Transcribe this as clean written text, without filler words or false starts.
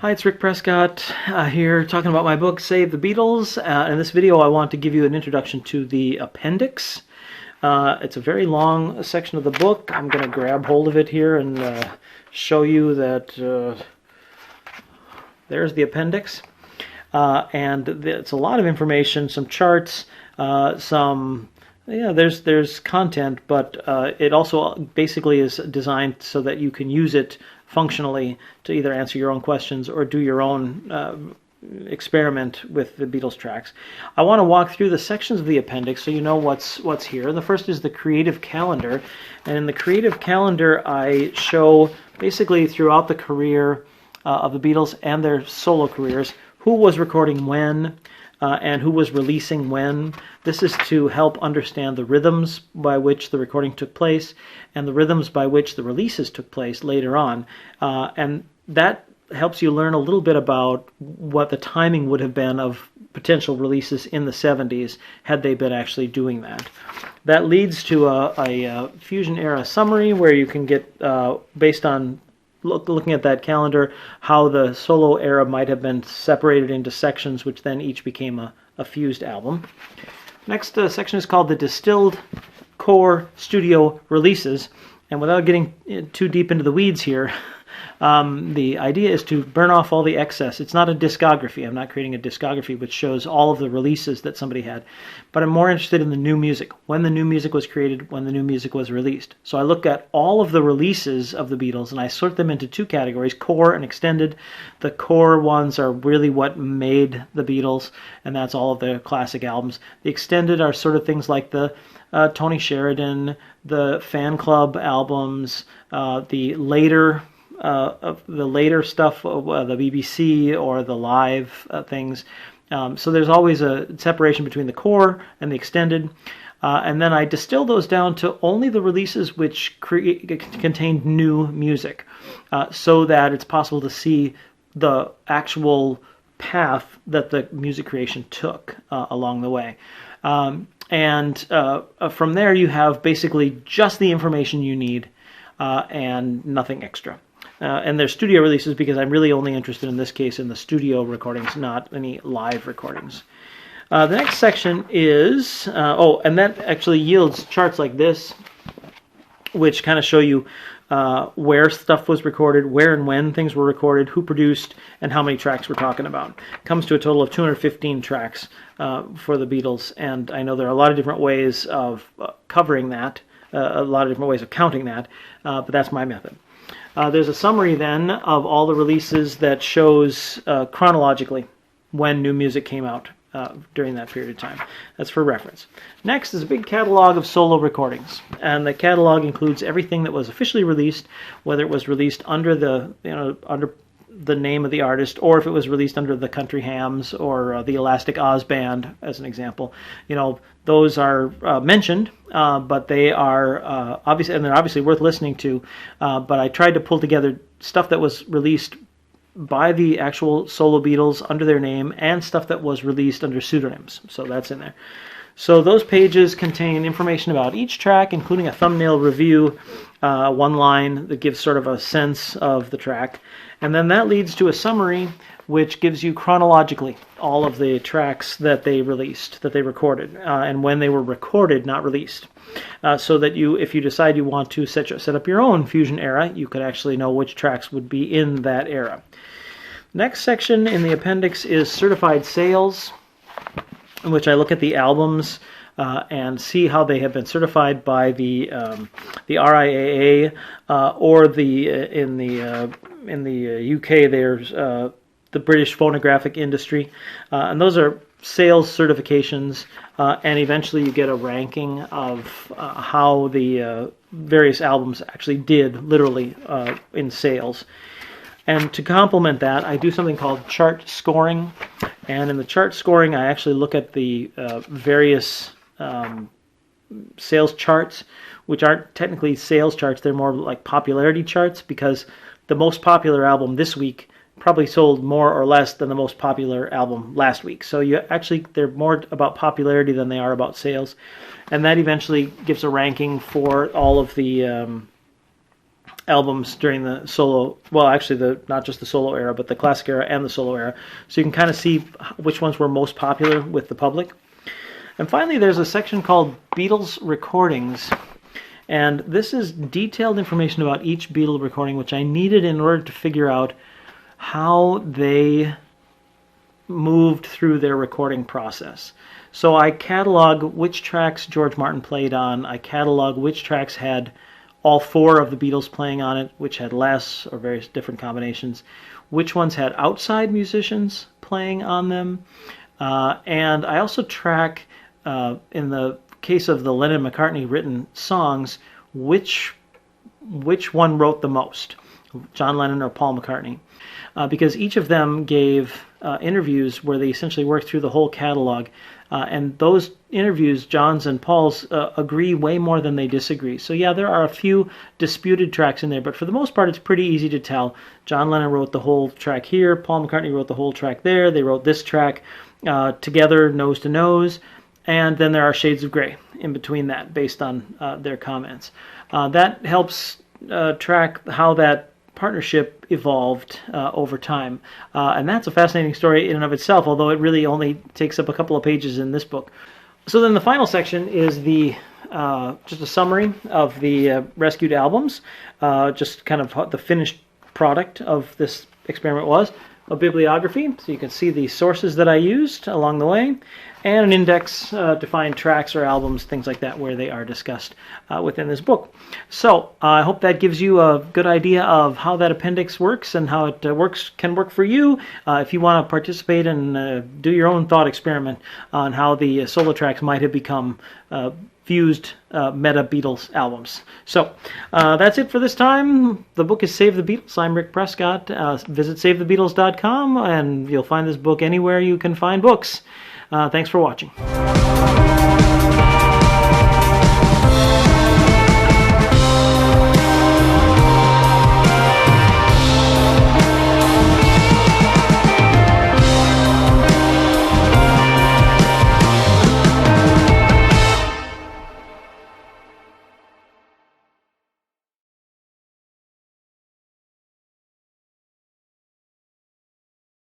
Hi, it's Rick Prescott here talking about my book, Save the Beatles. In this video, I want to give you an introduction to the appendix. It's a very long section of the book. I'm going to grab hold of it here and show you that there's the appendix. And it's a lot of information, some charts, there's content, but it also basically is designed so that you can use it functionally to either answer your own questions or do your own experiment with the Beatles tracks. I want to walk through the sections of the appendix so you know what's here. The first is the creative calendar, and in the creative calendar I show basically throughout the career of the Beatles and their solo careers who was recording when and who was releasing when. This is to help understand the rhythms by which the recording took place and the rhythms by which the releases took place later on. And that helps you learn a little bit about what the timing would have been of potential releases in the 70s had they been actually doing that. That leads to a Fusion era summary where you can get, based on looking at that calendar, how the solo era might have been separated into sections, which then each became a fused album. Next section is called the Distilled Core Studio Releases, and without getting too deep into the weeds here, the idea is to burn off all the excess. It's not a discography. I'm not creating a discography which shows all of the releases that somebody had, but I'm more interested in the new music, when the new music was created, when the new music was released. So I look at all of the releases of the Beatles and I sort them into two categories, core and extended. The core ones are really what made the Beatles, and that's all of their classic albums. The extended are sort of things like the Tony Sheridan, the fan club albums, the later stuff, the BBC or the live things. So there's always a separation between the core and the extended. And then I distill those down to only the releases which contained new music, so that it's possible to see the actual path that the music creation took along the way. And from there you have basically just the information you need and nothing extra. And they're studio releases because I'm really only interested in this case in the studio recordings, not any live recordings. The next section is, and that actually yields charts like this, which kind of show you where stuff was recorded, where and when things were recorded, who produced, and how many tracks we're talking about. It comes to a total of 215 tracks for the Beatles, and I know there are a lot of different ways of covering that, a lot of different ways of counting that, but that's my method. There's a summary then of all the releases that shows chronologically when new music came out during that period of time. That's for reference. Next is a big catalog of solo recordings, and the catalog includes everything that was officially released, whether it was released under the name of the artist, or if it was released under the Country Hams or the Elastic Oz Band, as an example. Those are mentioned, but they are obviously, and they're obviously worth listening to. But I tried to pull together stuff that was released by the actual solo Beatles under their name and stuff that was released under pseudonyms. So that's in there. So those pages contain information about each track, including a thumbnail review, one line that gives sort of a sense of the track. And then that leads to a summary which gives you chronologically all of the tracks that they released, that they recorded, and when they were recorded, not released. So that if you decide you want to set up your own Fusion era, you could actually know which tracks would be in that era. Next section in the appendix is certified sales, in which I look at the albums and see how they have been certified by the RIAA, or in the UK there's the British Phonographic Industry, and those are sales certifications, and eventually you get a ranking of how the various albums actually did literally in sales. And to complement that, I do something called chart scoring. And in the chart scoring, I actually look at the various sales charts, which aren't technically sales charts. They're more like popularity charts, because the most popular album this week probably sold more or less than the most popular album last week. So they're more about popularity than they are about sales. And that eventually gives a ranking for all of the albums during the solo, well, actually not just the solo era, but the classic era and the solo era. So you can kind of see which ones were most popular with the public. And finally, there's a section called Beatles Recordings. And this is detailed information about each Beatle recording, which I needed in order to figure out how they moved through their recording process. So I catalog which tracks George Martin played on. I catalog which tracks had all 4 of the Beatles playing on it, which had less or various different combinations, which ones had outside musicians playing on them. And I also track, in the case of the Lennon-McCartney written songs, which one wrote the most, John Lennon or Paul McCartney, because each of them gave interviews where they essentially worked through the whole catalog, and those interviews, John's and Paul's, agree way more than they disagree. So yeah, there are a few disputed tracks in there, but for the most part it's pretty easy to tell. John Lennon wrote the whole track here, Paul McCartney wrote the whole track there, they wrote this track together, nose to nose, and then there are shades of gray in between that based on their comments. That helps track how that partnership evolved over time. And that's a fascinating story in and of itself, although it really only takes up a couple of pages in this book. So then the final section is the just a summary of the rescued albums, just kind of what the finished product of this experiment was. A bibliography, so you can see the sources that I used along the way, and an index to find tracks or albums, things like that, where they are discussed within this book. So I hope that gives you a good idea of how that appendix works and how it can work for you if you want to participate and do your own thought experiment on how the solo tracks might have become fused meta Beatles albums. So that's it for this time. The book is Save the Beatles. I'm Rick Prescott. Visit SaveTheBeatles.com and you'll find this book anywhere you can find books. Thanks for watching.